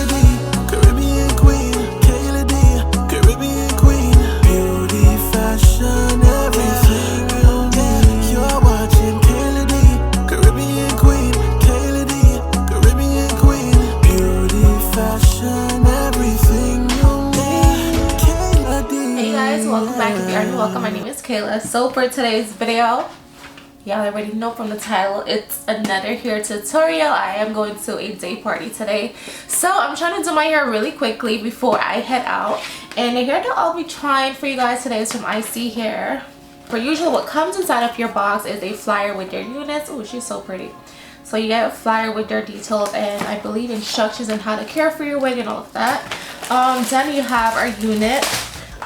Kaylade, Caribbean queen. Kaylade, Caribbean queen. Beauty, fashion, everything you need. You're watching Kaylade, Caribbean queen. Kaylade, Caribbean queen. Beauty, fashion, everything you need. Kaylade. Hey guys, welcome back. If you already welcome, my name is Kayla. So for today's video, y'all already know from the title, it's another hair tutorial. I am going to a day party today, so I'm trying to do my hair really quickly before I head out. And the hair that I'll be trying for you guys today is from ISee hair. For usual, what comes inside of your box is a flyer with your units. Oh, she's so pretty. So you get a flyer with their details and I believe instructions on how to care for your wig and all of that. Then you have our unit.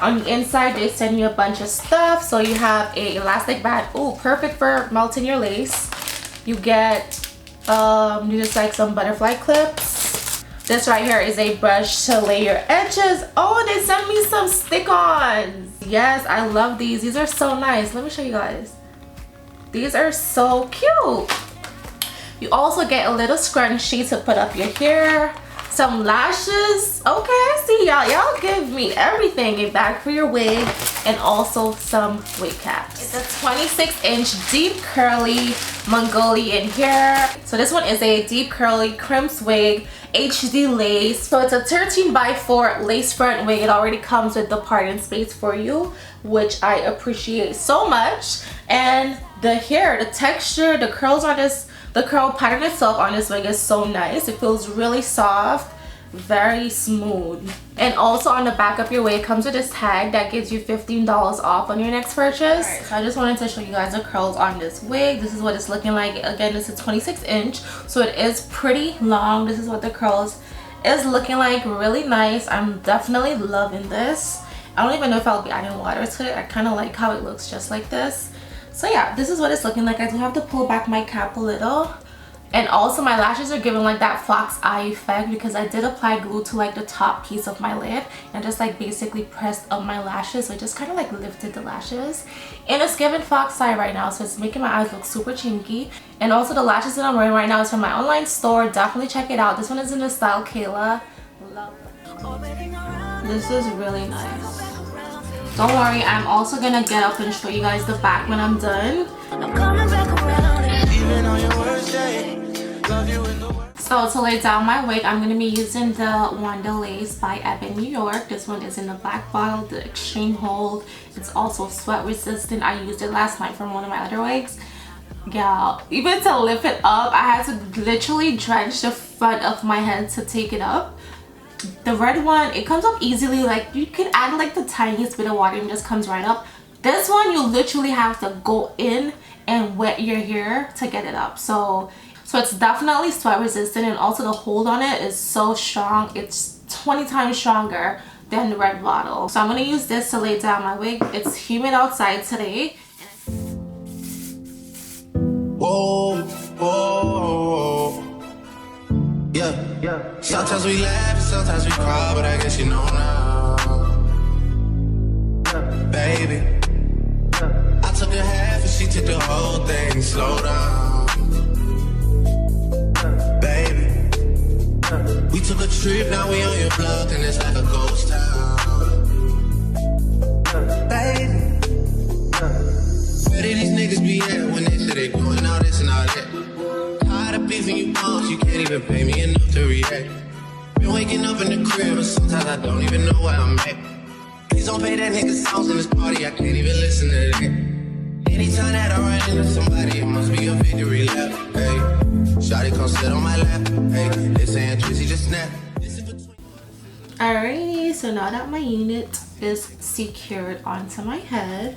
On the inside, they send you a bunch of stuff. So you have a elastic band. Ooh, perfect for melting your lace. You get just like some butterfly clips. This right here is a brush to lay your edges. Oh, they sent me some stick-ons. Yes, I love these. These are so nice. Let me show you guys. These are so cute. You also get a little scrunchie to put up your hair. Some lashes. Okay, I see y'all. Y'all give me everything. A bag for your wig and also some wig caps. It's a 26-inch deep curly Mongolian hair. So this one is a deep curly crimps wig, HD lace. So it's a 13x4 lace front wig. It already comes with the parting space for you, which I appreciate so much. And the hair, the texture, the curls on this, the curl pattern itself on this wig is so nice. It feels really soft, very smooth. And also on the back of your wig comes with this tag that gives you $15 off on your next purchase. Alright, so I just wanted to show you guys the curls on this wig. This is what it's looking like. Again, this is 26-inch, so it is pretty long. This is what the curls is looking like. Really nice. I'm definitely loving this. I don't even know if I'll be adding water to it. I kind of like how it looks just like this. So yeah, this is what it's looking like. I do have to pull back my cap a little. And also my lashes are giving like that fox eye effect because I did apply glue to like the top piece of my lid and just like basically pressed up my lashes. So it just kind of like lifted the lashes. And it's giving fox eye right now, so it's making my eyes look super chinky. And also the lashes that I'm wearing right now is from my online store. Definitely check it out. This one is in the style Kayla. Love it. This is really nice. Don't worry, I'm also gonna get up and show you guys the back when I'm done. So to lay down my wig, I'm gonna be using the Wanda Lace by Ebin New York. This one is in the black bottle, the extreme hold. It's also sweat resistant. I used it last night from one of my other wigs. Yeah, even to lift it up, I had to literally drench the front of my head to take it up. The red one, it comes up easily. Like you can add like the tiniest bit of water and it just comes right up. This one, you literally have to go in and wet your hair to get it up. So it's definitely sweat resistant, and also the hold on it is so strong. It's 20 times stronger than the red bottle. So I'm gonna use this to lay down my wig. It's humid outside today. Whoa, whoa. Yeah. Sometimes we laugh and sometimes we cry, but I guess you know now. Baby, I took a half and she took the whole thing. Slow down. Baby, we took a trip, now we on your block and it's like a ghost town. Baby, where did these niggas be at when they say they doing all this and all that? Beefing you bones, you can't even pay me enough to react. Been waking up in the crib, and sometimes I don't even know where I'm at. Please don't pay that nigga songs in this party, I can't even listen to that. Anytime that I run into somebody, it must be a victory lap. Hey, shawty come sit on my lap. Hey, this ain't Drizzy, just snap. Alrighty, so now that my unit is secured onto my head,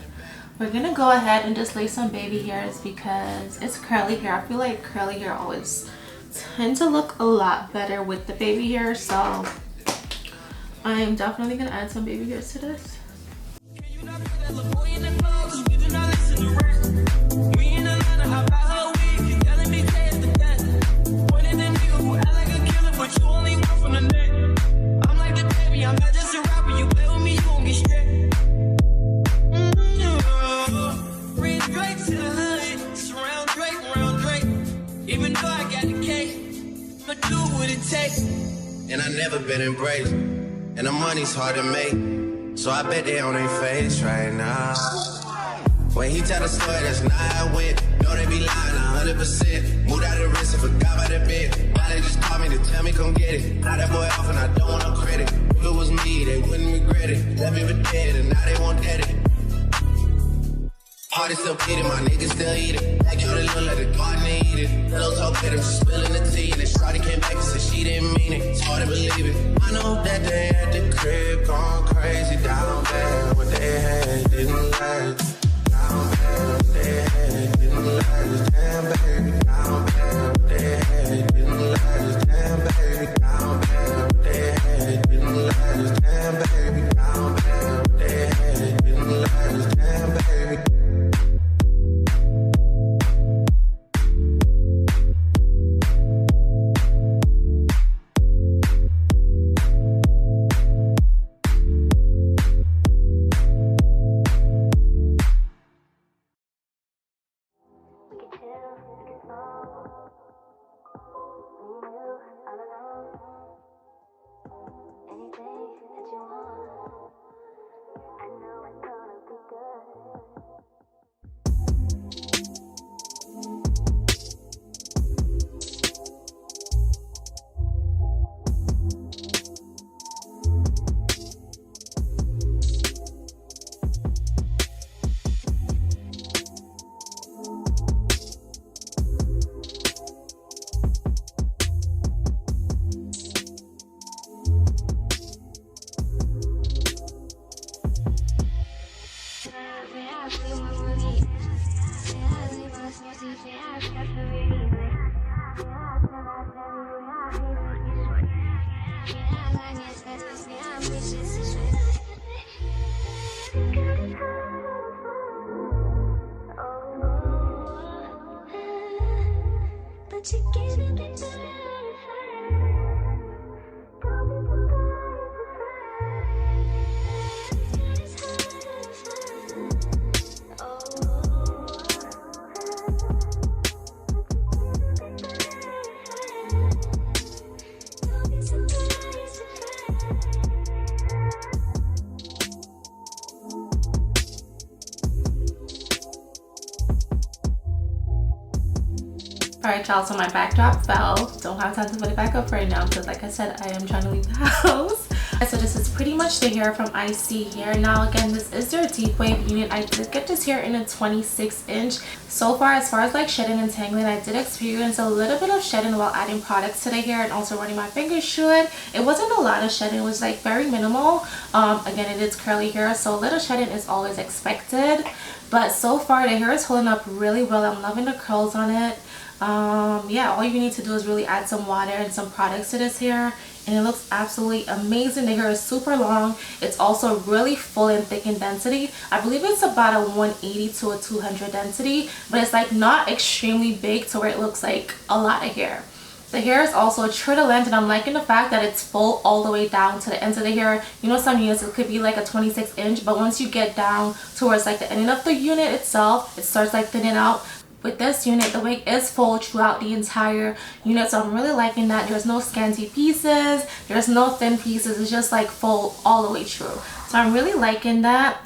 we're gonna go ahead and just lay some baby hairs because it's curly hair. I feel like curly hair always tend to look a lot better with the baby hair, so I'm definitely gonna add some baby hairs to this. Even though I got the cake, but do what it takes. And I never been embraced. And the money's hard to make. So I bet they on their face right now. When he tell the story, that's not how it went. Know they be lying 100%. Moved out of the wrist and forgot about the bed. Now they just call me to tell me come get it. Now that boy off and I don't want no credit. If it was me, they wouldn't regret it. Left me for dead and now they won't dead it. Party still bleeding, my niggas still eat it. Like yo, they look like the garden they eat it. Pillow talk with him, she spilling the tea. And then Shawty came back and said she didn't mean it. It's hard to believe it. I know that they at the crib gone crazy down there. What they had didn't last. Down there, what they had didn't last. Damn baby, down there, what they had didn't last. Damn baby, down there, what they had didn't last. Damn baby, down there, what they had didn't last. Damn baby. Alright y'all, so my backdrop fell. Don't have time to put it back up right now because like I said, I am trying to leave the house. So this is pretty much the hair from ISee hair. Now again, this is their deep wave unit. I did get this hair in a 26-inch. So far as like shedding and tangling, I did experience a little bit of shedding while adding products to the hair and also running my fingers through it. It wasn't a lot of shedding, it was like very minimal. Again, it is curly hair, so a little shedding is always expected. But so far the hair is holding up really well. I'm loving the curls on it. Yeah, all you need to do is really add some water and some products to this hair and it looks absolutely amazing. The hair is super long. It's also really full and thick in density. I believe it's about a 180 to a 200 density, but it's like not extremely big to where it looks like a lot of hair. The hair is also true to length and I'm liking the fact that it's full all the way down to the ends of the hair. You know, some units it could be like a 26-inch, but once you get down towards like the ending of the unit itself, it starts like thinning out. With this unit, the wig is full throughout the entire unit, so I'm really liking that. There's no scanty pieces, there's no thin pieces, it's just like full all the way through. So I'm really liking that.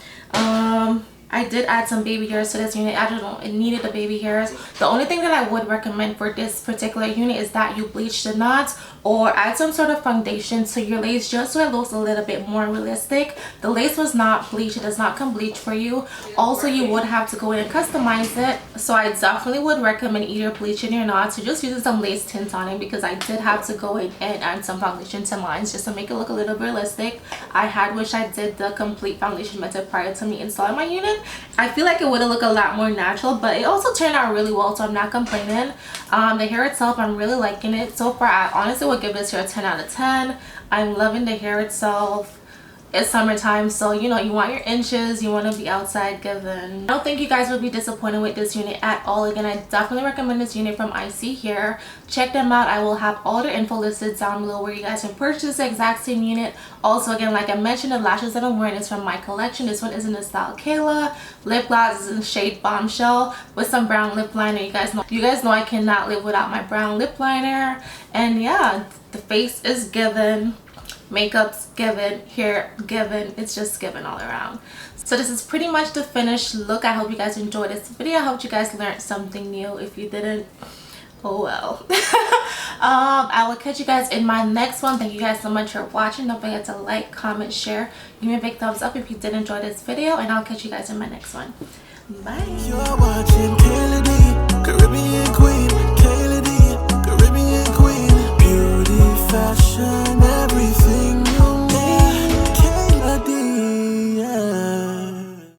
I did add some baby hairs to this unit. I don't know, it needed the baby hairs. The only thing that I would recommend for this particular unit is that you bleach the knots or add some sort of foundation to your lace just so it looks a little bit more realistic. The lace was not bleached, it does not come bleached for you. Also, you would have to go in and customize it, so I definitely would recommend either bleaching your knots or just using some lace tint on it, because I did have to go in and add some foundation to mine just to make it look a little realistic. I had wished I did the complete foundation method prior to me installing my unit. I feel like it would have looked a lot more natural, but it also turned out really well, so I'm not complaining. The hair itself, I'm really liking it so far. I honestly would give this hair a 10 out of 10. I'm loving the hair itself. it's summertime, so you know, you want your inches, you want to be outside given. I don't think you guys will be disappointed with this unit at all. Again, I definitely recommend this unit from ISee here. Check them out. I will have all their info listed down below where you guys can purchase the exact same unit. Also, again, like I mentioned, the lashes that I'm wearing is from my collection. This one is in the style Kayla. Lip gloss is in the shade Bombshell with some brown lip liner. You guys know I cannot live without my brown lip liner. And yeah, the face is given, makeup's given, hair given, it's just given all around. So this is pretty much the finished look. I hope you guys enjoyed this video. I hope you guys learned something new. If you didn't, oh well. I will catch you guys in my next one. Thank you guys so much for watching. Don't forget to like, comment, share, give me a big thumbs up if you did enjoy this video, and I'll catch you guys in my next one. Bye.